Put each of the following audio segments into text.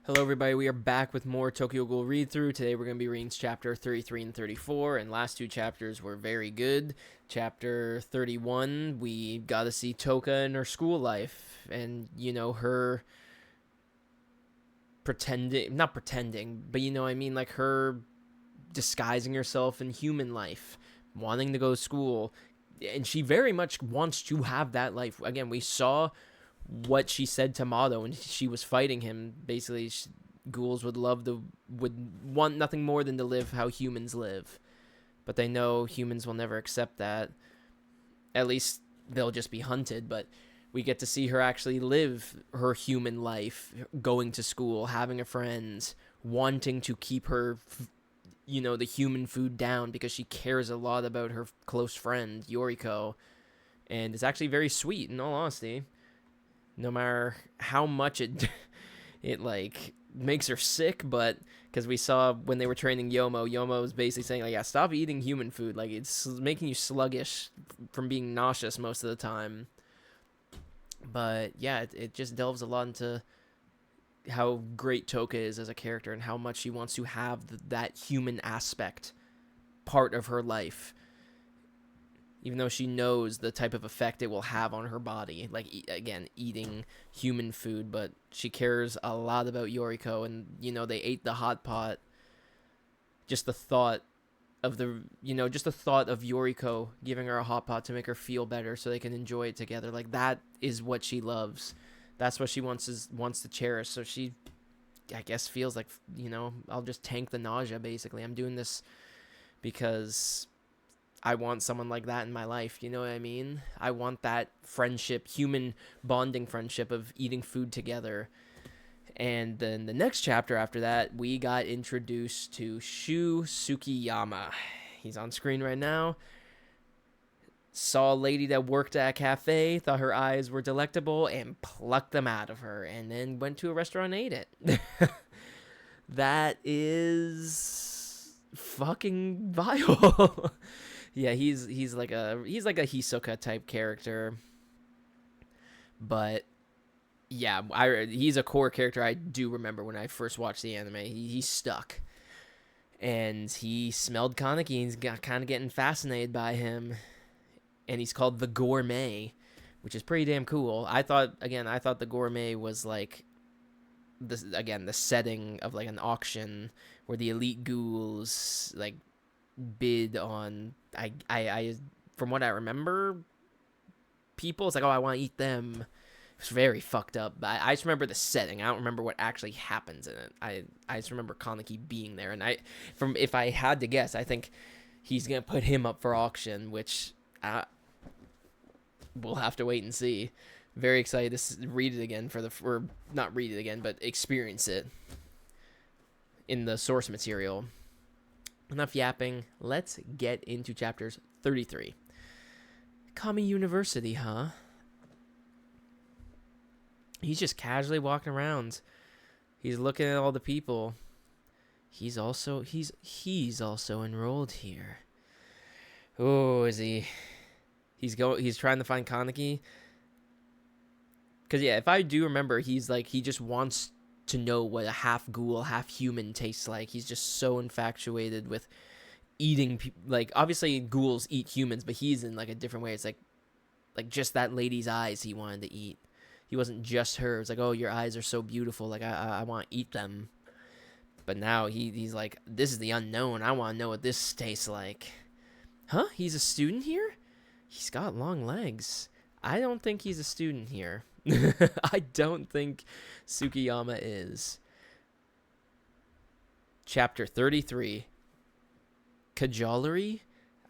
Hello everybody, we are back with more Tokyo Ghoul read-through. Today we're going to be reading chapter 33 and 34, and last two chapters were very good. Chapter 31, we got to see Toka in her school life, and, you know, her not pretending, but you know what I mean, like her disguising herself in human life, wanting to go to school, and she very much wants to have that life. Again, we saw what she said to Mado when she was fighting him. Basically, ghouls would want nothing more than to live how humans live, but they know humans will never accept that. At least they'll just be hunted. But we get to see her actually live her human life, going to school, having a friend, wanting to keep her, the human food down because she cares a lot about her close friend Yoriko, and it's actually very sweet in all honesty. No matter how much it like makes her sick, but because we saw when they were training Yomo was basically saying like, yeah, stop eating human food, like it's making you sluggish from being nauseous most of the time. But yeah, it just delves a lot into how great Toka is as a character and how much she wants to have that human aspect part of her life, even though she knows the type of effect it will have on her body, like, again, eating human food. But she cares a lot about Yoriko, and, they ate the hot pot. Just the thought of Yoriko giving her a hot pot to make her feel better so they can enjoy it together, like, that is what she loves. That's what she wants to cherish. So she, I guess, feels like, I'll just tank the nausea, basically. I'm doing this because I want someone like that in my life, you know what I mean? I want that friendship, human bonding friendship of eating food together. And then the next chapter after that, we got introduced to Shu Tsukiyama. He's on screen right now. Saw a lady that worked at a cafe, thought her eyes were delectable, and plucked them out of her, and then went to a restaurant and ate it. That is fucking vile. Yeah, he's like a Hisoka type character, but yeah, he's a core character I do remember when I first watched the anime. He's stuck, and he smelled kaneki, and he's got kind of getting fascinated by him, and he's called the Gourmet, which is pretty damn cool. I thought the Gourmet was like the setting of like an auction where the elite ghouls like bid on, I from what I remember, people, it's like, oh, I want to eat them. It's very fucked up. I just remember the setting. I don't remember what actually happens in it. I just remember Kaneki being there, and if I had to guess, I think he's gonna put him up for auction, which we'll have to wait and see. Very excited to read it again or not read it again, but experience it in the source material. Enough yapping. Let's get into chapters 33. Kami University, huh? He's just casually walking around. He's looking at all the people. He's also enrolled here. Oh, is he? He's trying to find Kaneki. Cause yeah, if I do remember, he just wants to know what a half ghoul, half human tastes like. He's just so infatuated with eating. Like, obviously ghouls eat humans, but he's in like a different way. It's like just that lady's eyes he wanted to eat. He wasn't just her. It's like, oh, your eyes are so beautiful. Like, I want to eat them. But now he's like, this is the unknown. I want to know what this tastes like. Huh? He's a student here? He's got long legs. I don't think he's a student here. I don't think Tsukiyama is. Chapter 33. Cajolery?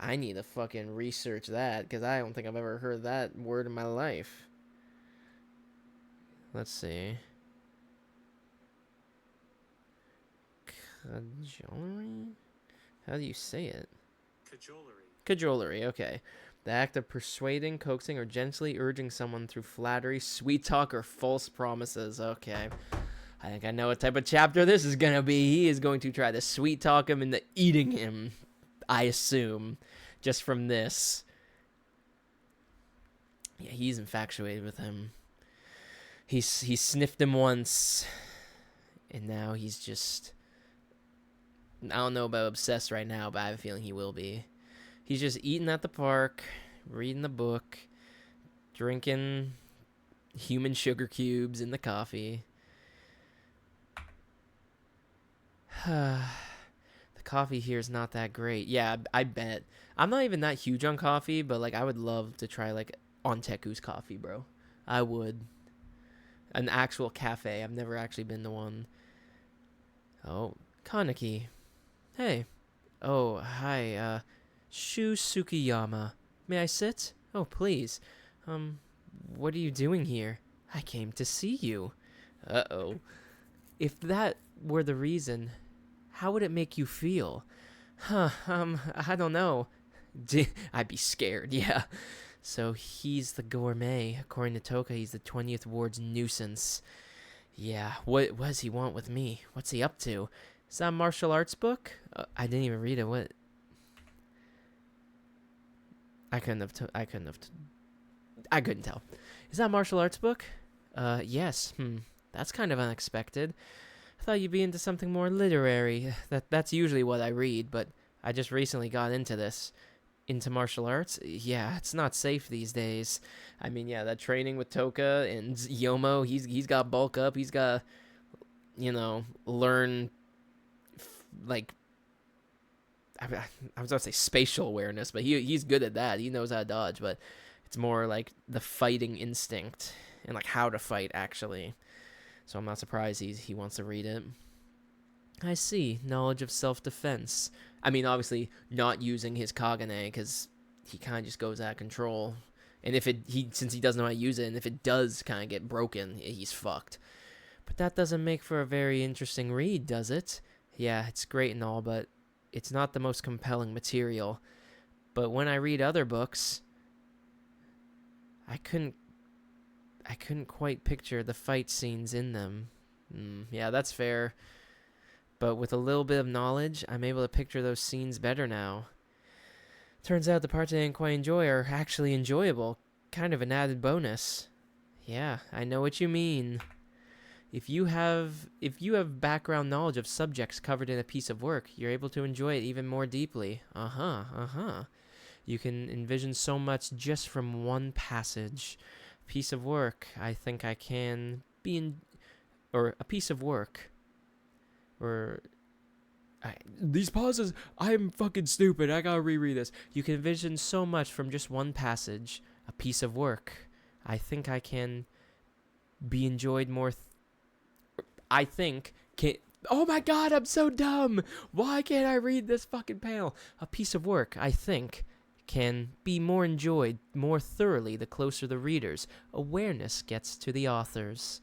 I need to fucking research that, because I don't think I've ever heard that word in my life. Let's see. Cajolery? How do you say it? Cajolery, okay. The act of persuading, coaxing, or gently urging someone through flattery, sweet talk, or false promises. Okay. I think I know what type of chapter this is going to be. He is going to try to sweet talk him into eating him, I assume, just from this. Yeah, he's infatuated with him. He sniffed him once, And now he's just, I don't know about obsessed right now, but I have a feeling he will be. He's just eating at the park, reading the book, drinking human sugar cubes in the coffee. The coffee here is not that great. Yeah, I bet. I'm not even that huge on coffee, but like I would love to try like Onteku's coffee, bro. I would. An actual cafe. I've never actually been to one. Oh, kaneki. Hey. Oh, hi. Shu Sukiyama. May I sit? Oh, please. Um, what are you doing here? I came to see you. Uh-oh. If that were the reason, how would it make you feel? I don't know. I'd be scared, yeah. So he's the gourmet. According to Toka, he's the 20th Ward's nuisance. Yeah, what does he want with me? What's he up to? Is that a martial arts book? I didn't even read it. What? I couldn't tell. Is that a martial arts book? Yes. That's kind of unexpected. I thought you'd be into something more literary. That's usually what I read, but I just recently got into this. Into martial arts? Yeah, it's not safe these days. I mean, yeah, that training with Toka and Yomo, he's got bulk up. He's got, learn, like, I was about to say spatial awareness, but he's good at that. He knows how to dodge, but it's more like the fighting instinct and like how to fight actually. So I'm not surprised he wants to read it. I see. Knowledge of self-defense. I mean, obviously not using his Kagane because he kind of just goes out of control. And since he doesn't know how to use it, and if it does kind of get broken, he's fucked. But that doesn't make for a very interesting read, does it? Yeah, it's great and all, but it's not the most compelling material. But when I read other books, I couldn't quite picture the fight scenes in them. Yeah, that's fair. But with a little bit of knowledge, I'm able to picture those scenes better now. Turns out the parts I didn't quite enjoy are actually enjoyable. Kind of an added bonus. Yeah, I know what you mean. If you have background knowledge of subjects covered in a piece of work, you're able to enjoy it even more deeply. You can envision so much just from one passage. Piece of work, I think I can be in... Or a piece of work... These pauses, I'm fucking stupid. I gotta reread this. You can envision so much from just one passage, a piece of work. I think I can be enjoyed more. Oh my god, I'm so dumb. Why can't I read this fucking panel? A piece of work, I think, can be more enjoyed more thoroughly the closer the reader's awareness gets to the authors.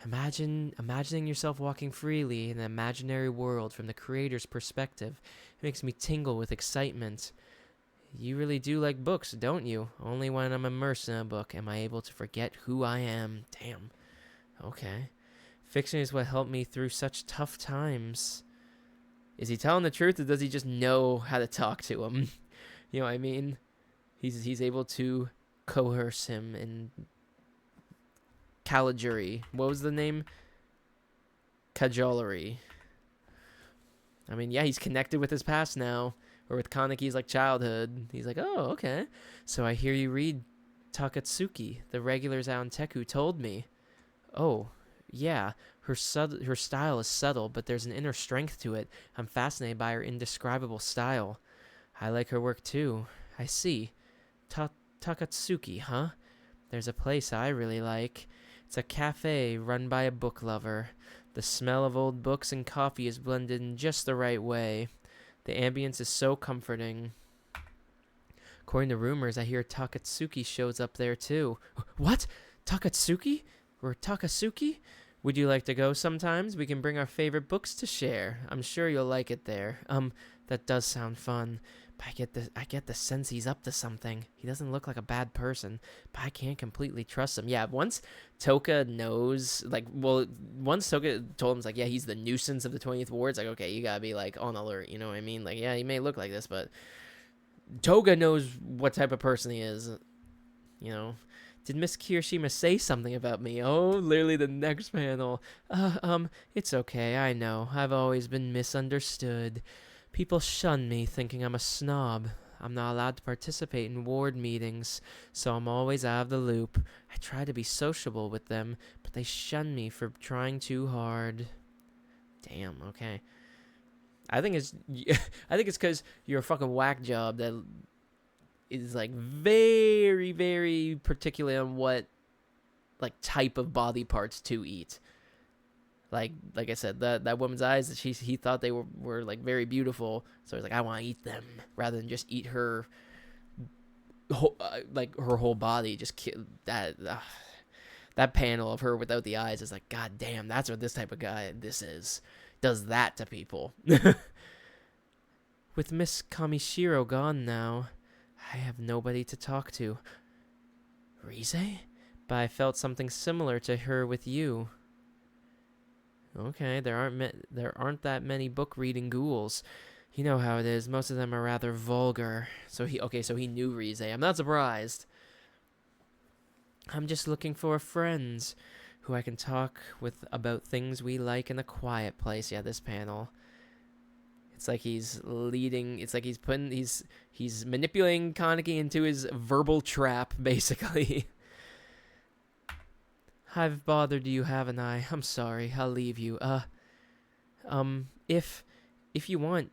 Imagining yourself walking freely in an imaginary world from the creator's perspective makes me tingle with excitement. You really do like books, don't you? Only when I'm immersed in a book am I able to forget who I am. Damn. Okay. Fiction is what helped me through such tough times. Is he telling the truth, or does he just know how to talk to him? You know what I mean? He's able to coerce him and... Caligari. What was the name? Cajolery. I mean, yeah, he's connected with his past now. Or with Kaneki's, like, childhood. He's like, oh, okay. So I hear you read Takatsuki. The regulars out in Teku told me. Oh, yeah. Her style is subtle, but there's an inner strength to it. I'm fascinated by her indescribable style. I like her work, too. I see. Takatsuki, huh? There's a place I really like. It's a cafe run by a book lover. The smell of old books and coffee is blended in just the right way. The ambience is so comforting. According to rumors, I hear Takatsuki shows up there too. What? Takatsuki? Or Takasuki? Would you like to go sometimes? We can bring our favorite books to share. I'm sure you'll like it there. That does sound fun. But I get the sense he's up to something. He doesn't look like a bad person, but I can't completely trust him. Yeah, once Toka knows, once Toka told him, like, yeah, he's the nuisance of the 20th Ward, it's like, okay, you gotta be, like, on alert, you know what I mean? Like, yeah, he may look like this, but Toga knows what type of person he is, you know? Did Miss Kirishima say something about me? Oh, literally the next panel. It's okay, I know. I've always been misunderstood. People shun me thinking I'm a snob. I'm not allowed to participate in ward meetings, so I'm always out of the loop. I try to be sociable with them, but they shun me for trying too hard. Damn, okay. I think it's because you're a fucking whack job that is like very, very particular on what like type of body parts to eat. Like I said, that woman's eyes, he thought they were like very beautiful, so he's like, I want to eat them rather than just eat her like her whole body. Just that panel of her without the eyes is like, god damn, that's what this type of guy this is. Does that to people. With Miss Kamishiro gone now, I have nobody to talk to. Rize? But I felt something similar to her with you. Okay, there aren't that many book reading ghouls. You know how it is. Most of them are rather vulgar. So he knew Rize. I'm not surprised. I'm just looking for friends who I can talk with about things we like in a quiet place. Yeah, this panel. It's like he's leading. It's like he's manipulating Kaneki into his verbal trap, basically. I've bothered you, haven't I? I'm sorry. I'll leave you. If you want,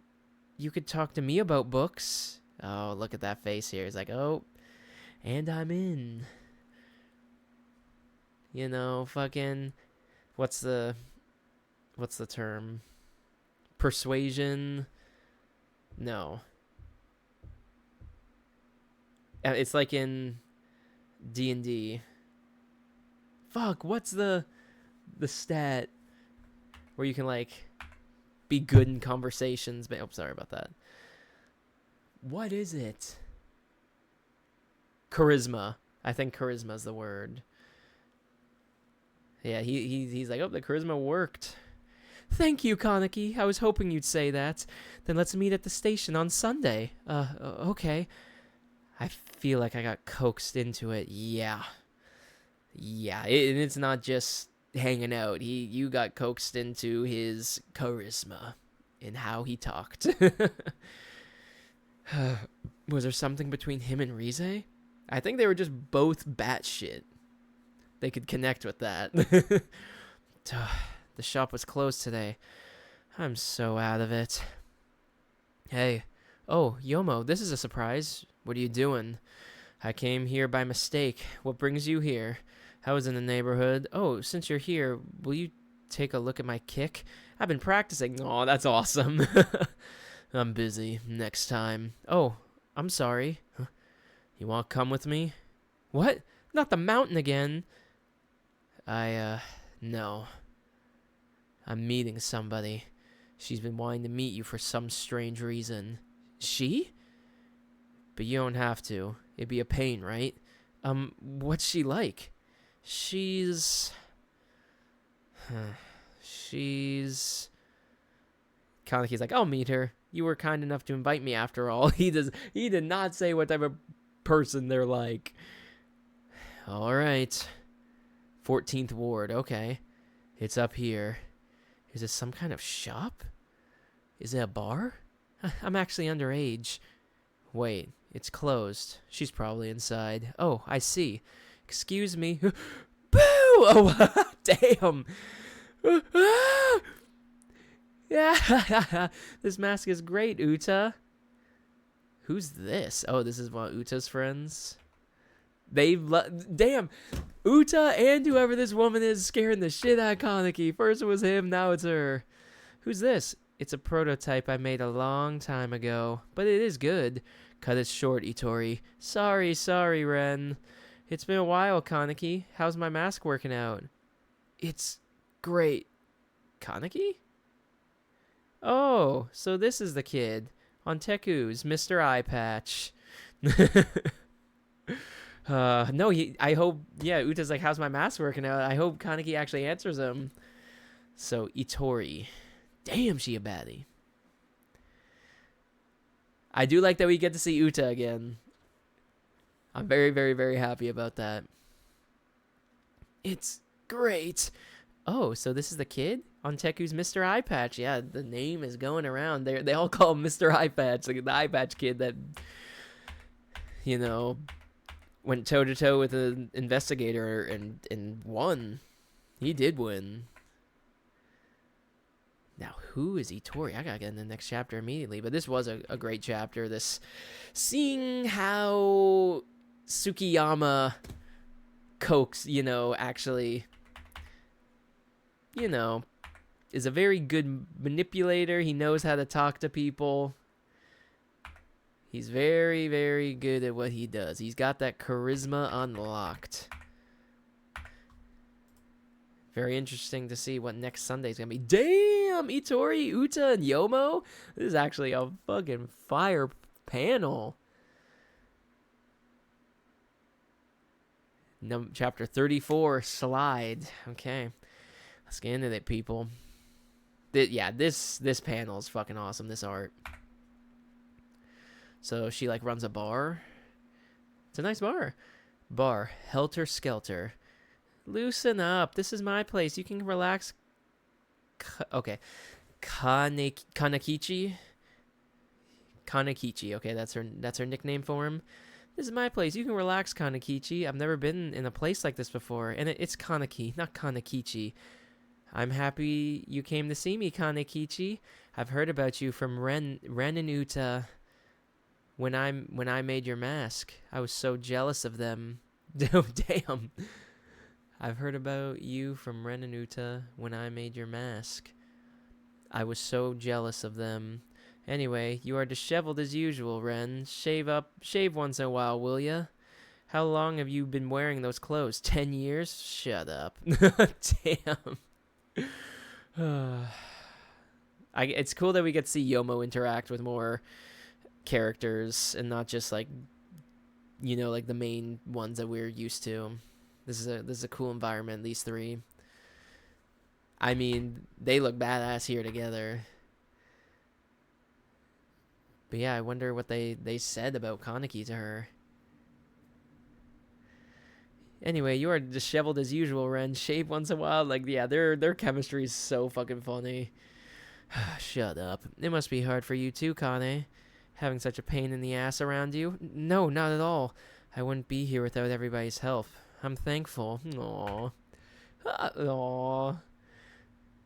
you could talk to me about books. Oh, look at that face here. He's like, oh, and I'm in. You know, fucking, what's the term? Persuasion? No. It's like in D&D. Fuck, what's the stat where you can like be good in conversations? But, oh, sorry about that. What is it? Charisma. I think charisma is the word. Yeah, he's like, oh, the charisma worked. Thank you, Kaneki. I was hoping you'd say that. Then let's meet at the station on Sunday. Okay. I feel like I got coaxed into it. Yeah. Yeah, and it's not just hanging out. You got coaxed into his charisma and how he talked. Was there something between him and Rize? I think they were just both batshit. They could connect with that. The shop was closed today. I'm so out of it. Hey. Oh, Yomo, this is a surprise. What are you doing? I came here by mistake. What brings you here? I was in the neighborhood. Oh, since you're here, will you take a look at my kick? I've been practicing. Oh, that's awesome. I'm busy. Next time. Oh, I'm sorry. Huh? You want to come with me? What? Not the mountain again. No. I'm meeting somebody. She's been wanting to meet you for some strange reason. She? But you don't have to. It'd be a pain, right? What's she like? She's... Kaneki's like, I'll meet her. You were kind enough to invite me after all. He did not say what type of person they're like. Alright. 14th Ward, okay. It's up here. Is this some kind of shop? Is it a bar? I'm actually underage. Wait, it's closed. She's probably inside. Oh, I see. Excuse me. Boo! Oh, damn. Yeah. This mask is great, Uta. Who's this? Oh, this is one of Uta's friends. Damn. Uta and whoever this woman is scaring the shit out of Kaneki. First it was him, now it's her. Who's this? It's a prototype I made a long time ago, but it is good. Cut it short, Itori. Sorry, Ren. It's been a while, Kaneki. How's my mask working out? It's great. Kaneki? Oh, so this is the kid. On Teku's Mr. Eye Patch. No, I hope, yeah, Uta's like, how's my mask working out? I hope Kaneki actually answers him. So, Itori. Damn, she a baddie. I do like that we get to see Uta again. I'm very, very, very happy about that. It's great. Oh, so this is the kid on Teku's Mr. Eye Patch. Yeah, the name is going around. They all call him Mr. Eye Patch, like the Eye Patch kid that, you know, went toe to toe with an investigator and won. He did win. Now, who is Itori? I gotta get in the next chapter immediately. But this was a great chapter. This, seeing how Tsukiyama coax, actually, is a very good manipulator. He knows how to talk to people. He's very, very good at what he does. He's got that charisma unlocked. Very interesting to see what next Sunday is going to be. Damn! Itori, Uta, and Yomo? This is actually a fucking fire panel. Chapter 34, Slide. Okay. Let's get into it, people. This panel is fucking awesome, this art. So she, like, runs a bar. It's a nice bar. Bar. Helter Skelter. Loosen up. This is my place. You can relax. Okay. Kanekichi. Kanekichi. Okay, that's her nickname for him. This is my place. You can relax, Kanekichi. I've never been in a place like this before. And it's Kaneki, not Kanekichi. I'm happy you came to see me, Kanekichi. I've heard about you from Ren and Uta. When I made your mask, I was so jealous of them. Oh, damn. I've heard about you from Ren and Uta when I made your mask. I was so jealous of them. Anyway, you are disheveled as usual, Ren. Shave once in a while, will ya? How long have you been wearing those clothes? 10 years? Shut up. Damn. It's cool that we get to see Yomo interact with more characters and not just like the main ones that we're used to. This is a cool environment, these three. I mean, they look badass here together. But yeah, I wonder what they said about Kaneki to her. Anyway, you are disheveled as usual, Ren. Shave once in a while. Like, yeah, their chemistry is so fucking funny. Shut up. It must be hard for you too, Kane. Having such a pain in the ass around you? No, not at all. I wouldn't be here without everybody's help. I'm thankful. Aww. Aww.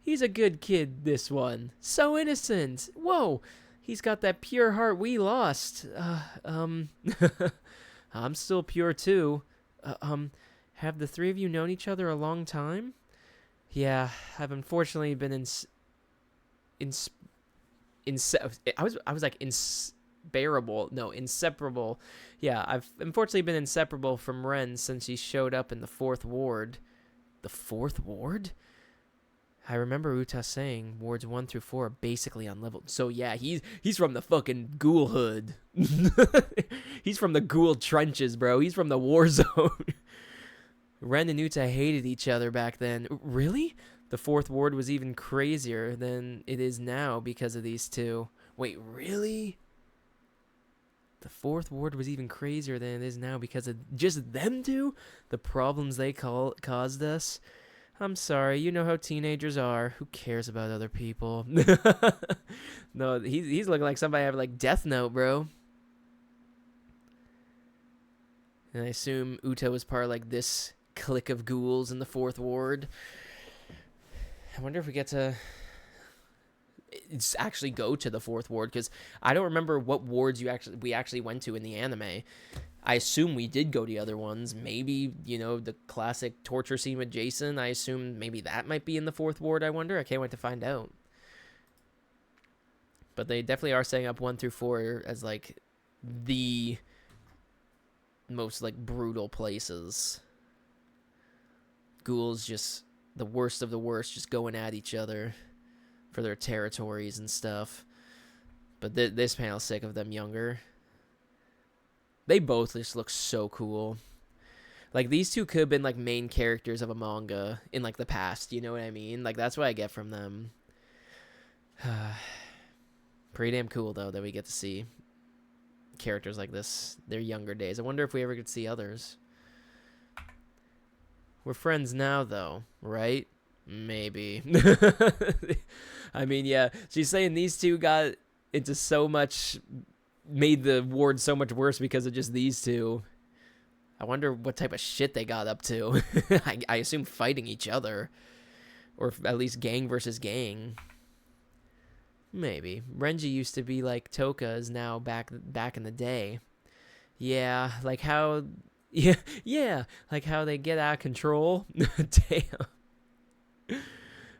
He's a good kid, this one. So innocent. Whoa. He's got that pure heart we lost. I'm still pure too. Have the three of you known each other a long time? Yeah, I've unfortunately been inseparable. Yeah, I've unfortunately been inseparable from Ren since he showed up in the 4th Ward. The 4th Ward? I remember Uta saying wards 1 through 4 are basically unleveled. So yeah, he's from the fucking Ghoul hood. He's from the Ghoul trenches, bro. He's from the war zone. Ren and Uta hated each other back then. Really? The 4th Ward was even crazier than it is now because of these two. Wait, really? The 4th Ward was even crazier than it is now because of just them two? The problems they caused us? I'm sorry, you know how teenagers are. Who cares about other people? No, he's looking like somebody have like Death Note, bro. And I assume Uta was part of like this clique of ghouls in the 4th Ward. I wonder if we get to actually go to the 4th Ward, because I don't remember what wards we actually went to in the anime. I assume we did go to the other ones. Maybe, the classic torture scene with Jason. I assume maybe that might be in the 4th Ward, I wonder. I can't wait to find out. But they definitely are setting up 1 through 4 as, like, the most, like, brutal places. Ghouls just the worst of the worst, just going at each other for their territories and stuff. But this panel's sick of them younger. They both just look so cool. Like, these two could have been, like, main characters of a manga in, like, the past. You know what I mean? Like, that's what I get from them. Pretty damn cool, though, that we get to see characters like this, their younger days. I wonder if we ever get to see others. We're friends now, though, right? Maybe. I mean, yeah, she's saying these two got into so much, made the ward so much worse because of just these two. I wonder what type of shit they got up to. I assume fighting each other, or at least gang versus gang. Maybe Renji used to be like Toka is now back in the day. Yeah, like how, yeah, like how they get out of control.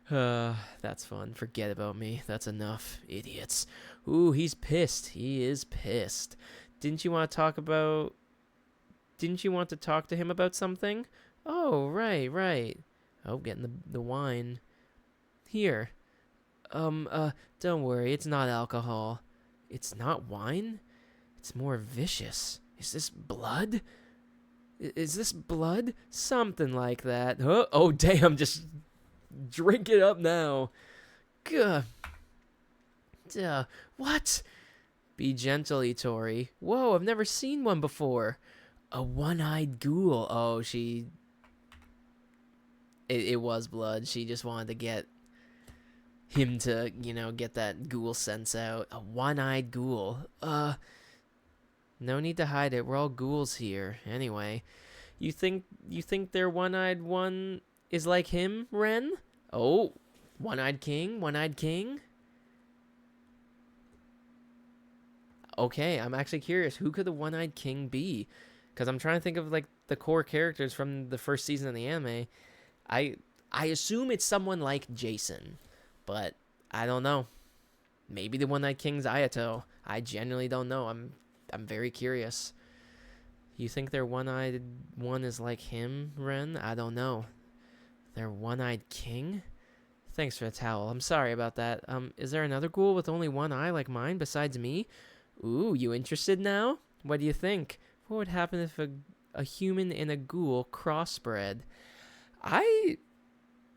Damn. That's fun. Forget about me. That's enough, idiots. Ooh, he's pissed. He is pissed. Didn't you want to talk about? Didn't you want to talk to him about something? Oh, right. Oh, getting the wine. Here. Don't worry. It's not alcohol. It's not wine? It's more vicious. Is this blood? Is this blood? Something like that. Huh? Oh, damn. Just drink it up now. Gah. What? Be gentle, Itori. Whoa, I've never seen one before. A one-eyed ghoul. Oh, it was blood. She just wanted to get him to, get that ghoul sense out. A one-eyed ghoul. No need to hide it. We're all ghouls here. Anyway, you think their one-eyed one is like him, Ren? Oh, one-eyed king? One-eyed king? Okay, I'm actually curious. Who could the one-eyed king be? Because I'm trying to think of like the core characters from the first season of the anime. I assume it's someone like Jason, but I don't know. Maybe the one-eyed king's Ayato. I genuinely don't know. I'm very curious. You think their one-eyed one is like him, Ren? I don't know. Their one-eyed king? Thanks for the towel. I'm sorry about that. Is there another ghoul with only one eye like mine besides me? Ooh, you interested now? What do you think? What would happen if a human and a ghoul crossbred? I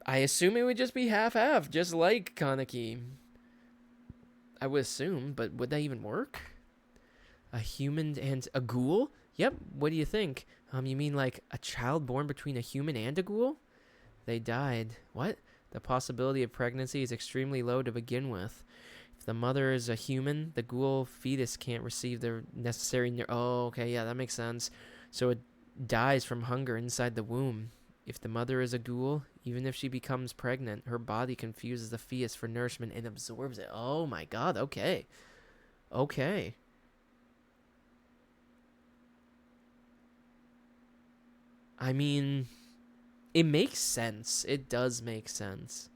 assume it would just be half-half, just like kaneki. I would assume, but would that even work? A human and a ghoul? Yep, what do you think? You mean like a child born between a human and a ghoul? They died. What? The possibility of pregnancy is extremely low to begin with. If the mother is a human, the ghoul fetus can't receive the necessary... Oh, okay, yeah, that makes sense. So it dies from hunger inside the womb. If the mother is a ghoul, even if she becomes pregnant, her body confuses the fetus for nourishment and absorbs it. Oh my god, okay. Okay. I mean, it makes sense. It does make sense.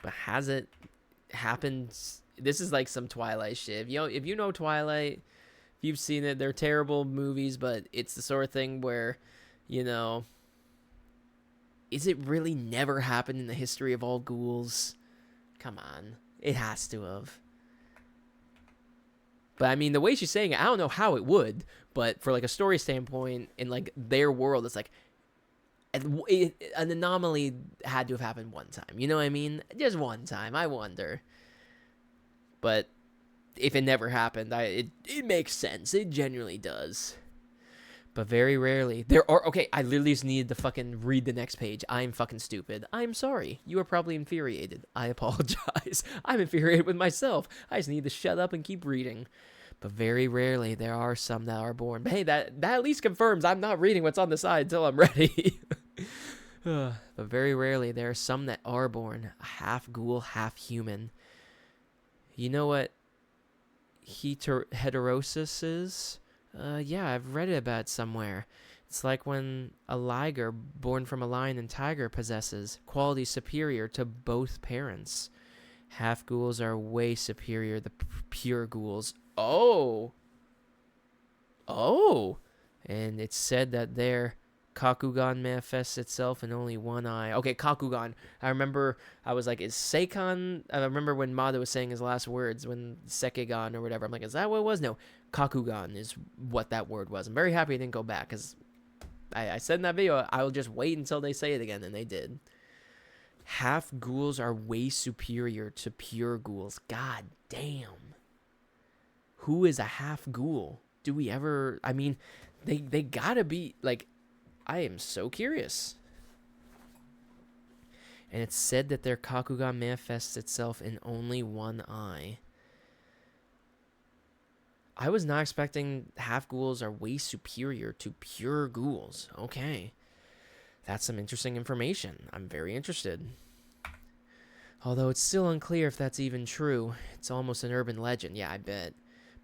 But has it happened? This is like some Twilight shit. If you know Twilight, if you've seen it, they're terrible movies, but it's the sort of thing where, is it really never happened in the history of all ghouls? Come on. It has to have. But I mean, the way she's saying it, I don't know how it would, but for like a story standpoint, in like their world, it's like an anomaly had to have happened one time. You know what I mean? Just one time. I wonder. But if it never happened, it makes sense. It genuinely does. But very rarely. There are... Okay, I literally just needed to fucking read the next page. I'm fucking stupid. I'm sorry. You are probably infuriated. I apologize. I'm infuriated with myself. I just need to shut up and keep reading. But very rarely there are some that are born. But hey, that at least confirms I'm not reading what's on the side until I'm ready. But very rarely there are some that are born. Half ghoul, half human. You know what heterosis is? Yeah, I've read it about somewhere. It's like when a liger born from a lion and tiger possesses qualities superior to both parents. Half ghouls are way superior to pure ghouls. Oh! And it's said that their Kakugan manifests itself in only one eye. Okay, Kakugan. I remember I was like, is Seikon... I remember when Mada was saying his last words, when Sekigan or whatever. I'm like, is that what it was? No, Kakugan is what that word was. I'm very happy I didn't go back, because I said in that video, I will just wait until they say it again, and they did. Half ghouls are way superior to pure ghouls. God damn. Who is a half ghoul? Do we ever... I mean, they gotta be, like... I am so curious. And it's said that their Kakugan manifests itself in only one eye. I was not expecting half ghouls are way superior to pure ghouls. Okay. That's some interesting information. I'm very interested. Although it's still unclear if that's even true. It's almost an urban legend. Yeah, I bet.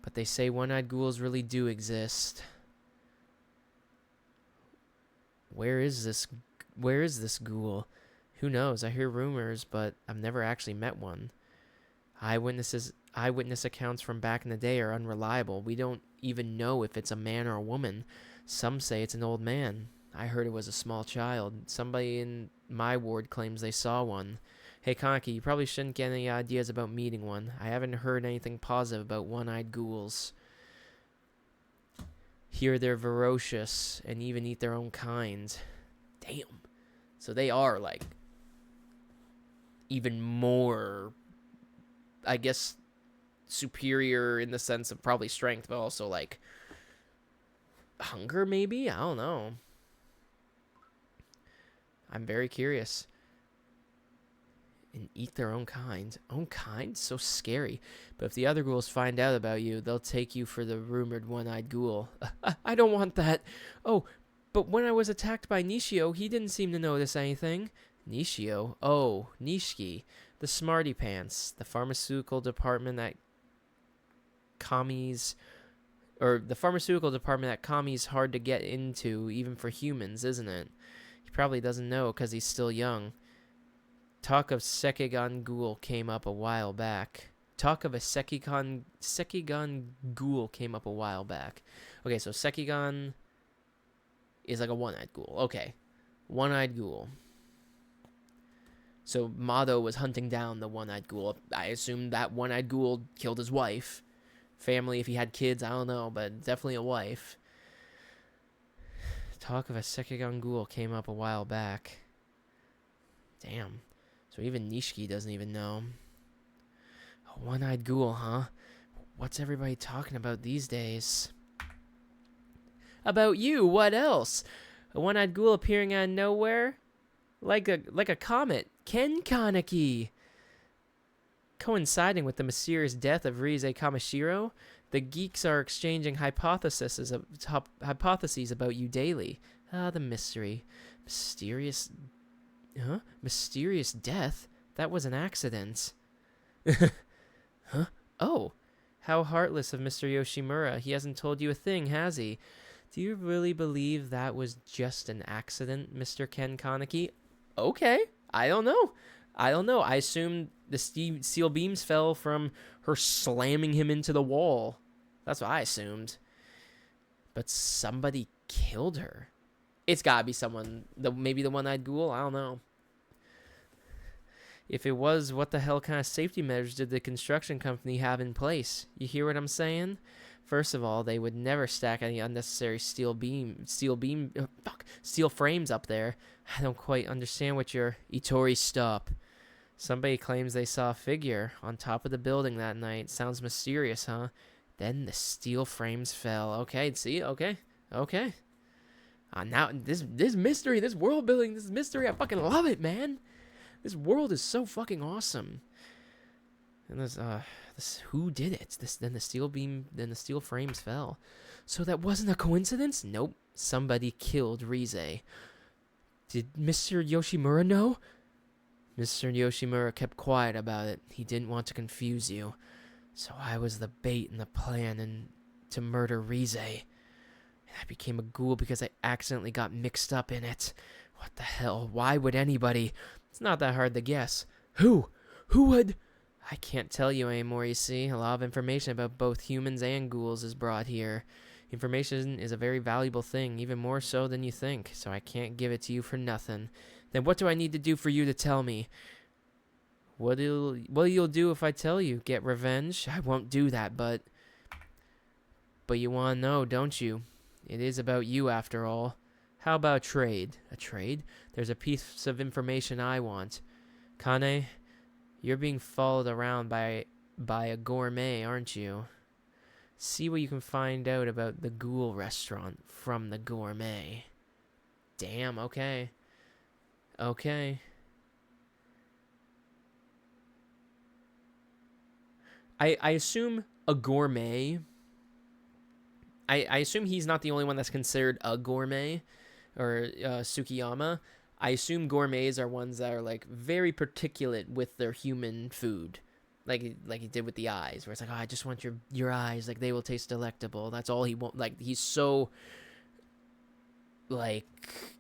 But they say one-eyed ghouls really do exist. Where is this ghoul? Who knows? I hear rumors, but I've never actually met one. Eyewitness accounts from back in the day are unreliable. We don't even know if it's a man or a woman. Some say it's an old man. I heard it was a small child. Somebody in my ward claims they saw one. Hey, Kaneki, you probably shouldn't get any ideas about meeting one. I haven't heard anything positive about one-eyed ghouls. Here they're ferocious and even eat their own kind. Damn. So they are, like, even more, I guess, superior in the sense of probably strength, but also, like, hunger, maybe? I don't know. I'm very curious. And eat their own kind. Own kind? So scary. But if the other ghouls find out about you, they'll take you for the rumored one-eyed ghoul. I don't want that. Oh, but when I was attacked by Nishio, he didn't seem to notice anything. Nishio? Oh, Nishiki. The smarty pants. The pharmaceutical department at Kami's... Or the pharmaceutical department at Kami's hard to get into, even for humans, isn't it? He probably doesn't know because he's still young. Talk of Sekigan Ghoul came up a while back. Sekigan Ghoul came up a while back. Okay, so Sekigan is like a one-eyed ghoul. Okay, one-eyed ghoul. So Mado was hunting down the one-eyed ghoul. I assume that one-eyed ghoul killed his wife. Family, if he had kids, I don't know, but definitely a wife. Talk of a Sekigan Ghoul came up a while back. Damn. So even Nishiki doesn't even know. A one-eyed ghoul, huh? What's everybody talking about these days? About you, what else? A one-eyed ghoul appearing out of nowhere? Like a comet. Ken Kaneki! Coinciding with the mysterious death of Rize Kamishiro, the geeks are exchanging hypotheses about you daily. Ah, the mystery. Mysterious... Huh? Mysterious death? That was an accident. Huh? Oh, how heartless of Mr. Yoshimura. He hasn't told you a thing, has he? Do you really believe that was just an accident, Mr. Ken Kaneki? Okay, I don't know. I assumed the steel beams fell from her slamming him into the wall. That's what I assumed. But somebody killed her. It's gotta be someone, maybe the one-eyed ghoul, I don't know. If it was, what the hell kind of safety measures did the construction company have in place? You hear what I'm saying? First of all, they would never stack any unnecessary steel frames up there. I don't quite understand what your... Ittori, stop. Somebody claims they saw a figure on top of the building that night. Sounds mysterious, huh? Then the steel frames fell. Okay, see? Okay. Now, this mystery, this world building, this mystery, I fucking love it, man. This world is so fucking awesome. And this who did it? Then the steel frames fell. So that wasn't a coincidence? Nope. Somebody killed Rize. Did Mr. Yoshimura know? Mr. Yoshimura kept quiet about it. He didn't want to confuse you. So I was the bait in the plan and to murder Rize. And I became a ghoul because I accidentally got mixed up in it. What the hell? Why would anybody? It's not that hard to guess. Who? Who would? I can't tell you anymore, you see. A lot of information about both humans and ghouls is brought here. Information is a very valuable thing, even more so than you think, so I can't give it to you for nothing. Then what do I need to do for you to tell me? What you'll do if I tell you? Get revenge? I won't do that, but you want to know, don't you? It is about you, after all. How about a trade? A trade? There's a piece of information I want. Kane, you're being followed around by a gourmet, aren't you? See what you can find out about the Ghoul restaurant from the gourmet. Damn, okay. Okay. I assume a gourmet. I assume he's not the only one that's considered a gourmet, or Sukiyama. I assume gourmets are ones that are like very particulate with their human food, like he did with the eyes, where it's like, oh, I just want your eyes, like they will taste delectable. That's all he want. Like he's so like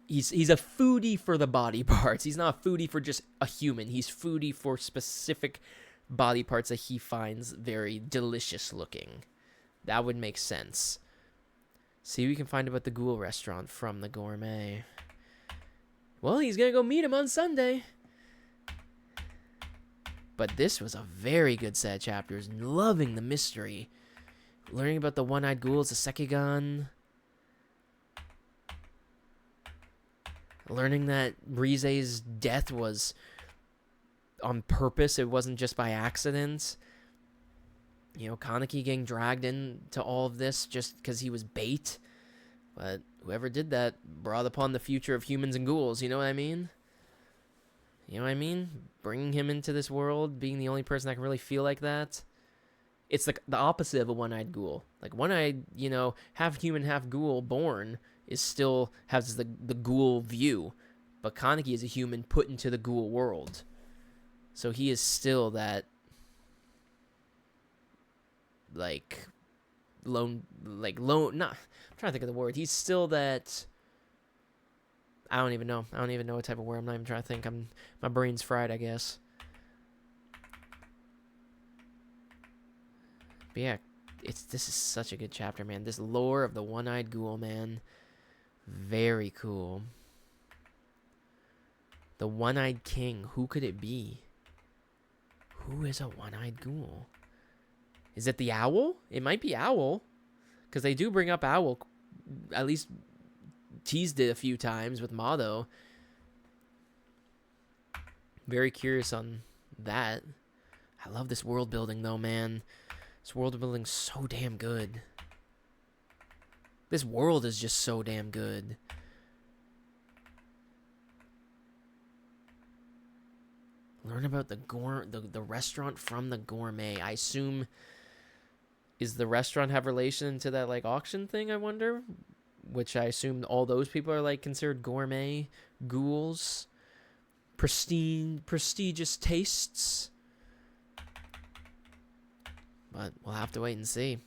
he's a foodie for the body parts. He's not a foodie for just a human. He's foodie for specific body parts that he finds very delicious looking. That would make sense. See what we can find about the Ghoul restaurant from the gourmet. Well, he's gonna go meet him on Sunday. But this was a very good set of chapters. Loving the mystery. Learning about the one-eyed ghouls, the Sekigan. Learning that Rize's death was on purpose. It wasn't just by accident. You know, Kaneki getting dragged into all of this just because he was bait. But whoever did that brought upon the future of humans and ghouls. You know what I mean? You know what I mean? Bringing him into this world, being the only person that can really feel like that. It's the opposite of a one-eyed ghoul. Like, one-eyed, you know, half human, half ghoul born is still has the ghoul view. But Kaneki is a human put into the ghoul world. So he is still that, like, lone, not, I'm trying to think of the word. He's still that, I don't even know what type of word. I'm not even trying to think. My brain's fried, I guess. But yeah, this is such a good chapter, man. This lore of the one-eyed ghoul, man. Very cool. The one-eyed king. Who could it be? Who is a one-eyed ghoul? Is it the owl? It might be Owl. Because they do bring up Owl. At least teased it a few times with Mado. Very curious on that. I love this world building though, man. This world building's so damn good. This world is just so damn good. Learn about the restaurant from the gourmet. I assume, is the restaurant have relation to that like auction thing, I wonder? Which I assume all those people are like considered gourmet ghouls. Prestigious tastes. But we'll have to wait and see.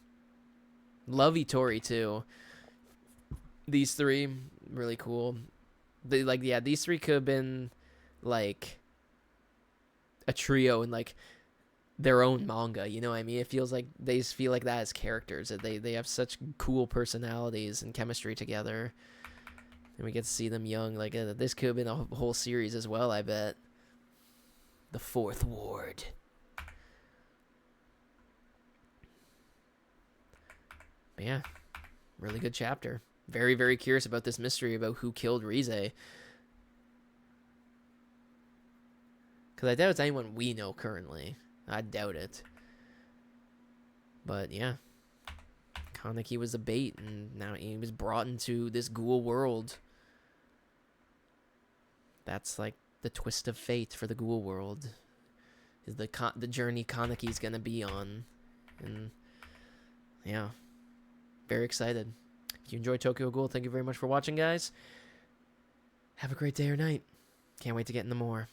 Love Itori too. These three, really cool. These three could have been like a trio in like their own manga, you know what I mean? It feels like they just feel like that as characters. That they have such cool personalities and chemistry together. And we get to see them young. Like, this could have been a whole series as well, I bet. The Fourth Ward. But yeah, really good chapter. Very, very curious about this mystery about who killed Rize. Because I doubt it's anyone we know currently. I doubt it. But yeah. Kaneki was a bait, and now he was brought into this ghoul world. That's like the twist of fate for the ghoul world. Is the journey Kaneki's gonna be on. And yeah. Very excited. If you enjoyed Tokyo Ghoul, thank you very much for watching, guys. Have a great day or night. Can't wait to get into more.